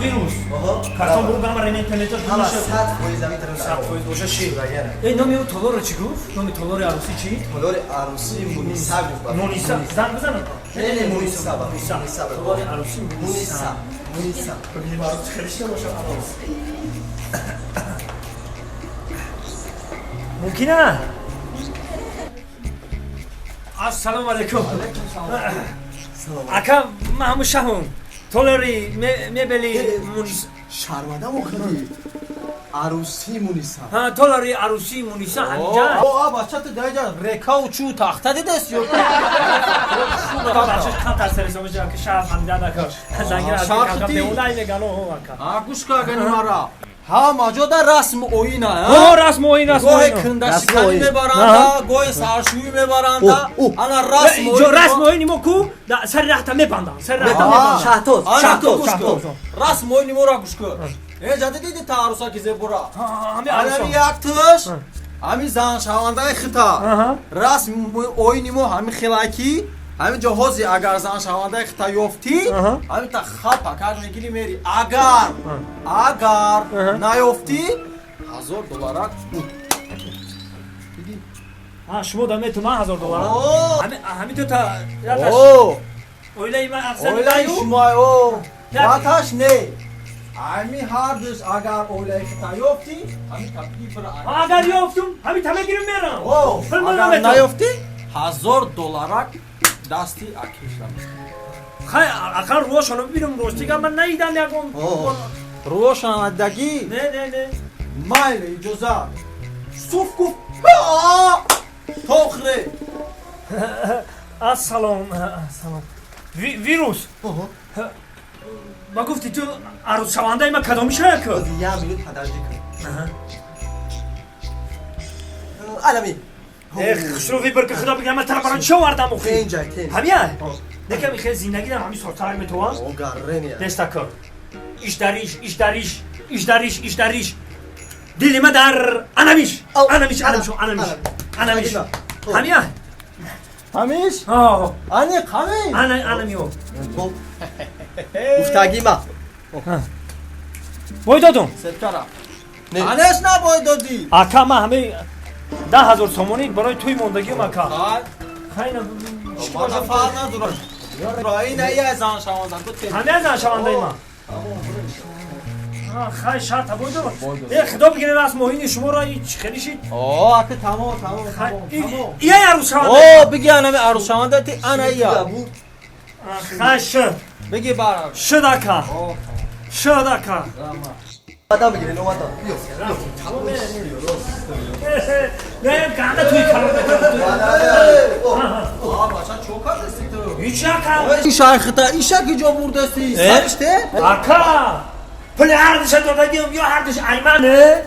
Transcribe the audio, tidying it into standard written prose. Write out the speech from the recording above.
ویروس کارتون برو بمرین اینترنت همه 100 فایز میتونم 100 فایز باشه چی؟ ای نامی اون تالار چی گفت؟ نامی تالار عروسی چی؟ تالار عروسی مونیسا گفت. مونیسا زنگ بزنم. نه مونیسا تالار عروسی مونیسا. ببینیم عروس خریشته باشه عروس. ممکنه؟ السلام علیکم. اکا ما همون شهرم. تالاری میبلی مونیسا. شرمنده مخدی. عروسی مونیسا. ها تالاری عروسی مونیسا همینجا. آ بچه تو دایجا رکا و چو تاخته دیدست یا بچه کم تاثیر سومش که شهر همیده نکر. زنگیر از کم به اونایی میگن اوه اکا. گوش که گنی مرا ها ماجو در رسم اوینا اوه رسم اوین رسم گوه اوین. کندشکانی میبرند گوه سرشوی میبرند انا رسم جو رسم اوینی مو کو سر رحتا میبندن سر رحتا میبندن. شهتوز. رسم اوینی مورا گوش که ای جاده دیدی تعرضا که زبورا همه انا عروسا. یک تش همی زن شونده خطا رسم اوینی مو همی خلاکی همی جهازی اگر زن شونده خطا یافتی همی تا خطا کار میگیری میری اگر نیافتی $1000 شما دامه تو من $1000. همین تو تا اوه اویلای من اقصد اولای نیو. شما او نه. باتاش نه همی هر دوش اگر اولای خطا یافتی همی تبدیل برا اگر یافتم همین تمه گیرم میرم. اوه فیلم اگر نامه تو. نیافتی $1000 دستی اکیشم خیلی اقل روشانو ببینم روشتیگه من نیدم یکم. روشندگی نه مایل اجازه صوف گفت تخره السلام ویروس ما گفتی تو عروس شونده ما کدام میشه که؟ باز یه میلیون پدرجی کن. علمی. خسروی برکه خدا بگم من تر برای چه وردم تین مخی؟ جای تین. همیه؟ نکه میخوای زندگی دارم همین سرطرک به تو هم؟ او گرنیه. دستا کن ایش داریش دلی ما در انمیش همیه؟ همیش آه انی قمی انمیو گفتگی ما. بای دادم سرکارا انش نباید دادی اکا ما همه 10,000 سومونی برای توی موندگی ما که خیلی ما نفر ندارم رای نه یه زن شوانده تو تیم همه زن شونده ما خیلی شرط بای دادم خدا بگیره راست موهینی شما را خیلی شید آه اکه تمام یه عروس شونده اوه بگی انمی عروس شوانده تی انا یا خیلی شد بگی برام شدکا مادا بگیرین او مادا. بیو. نه گنده توی کلام آه باشا چوکا دستی تو هیچ نکن این شایختا ایشا که جا بردستی سرشته اکا پلی هردش دادگیم یا هردش ایمنه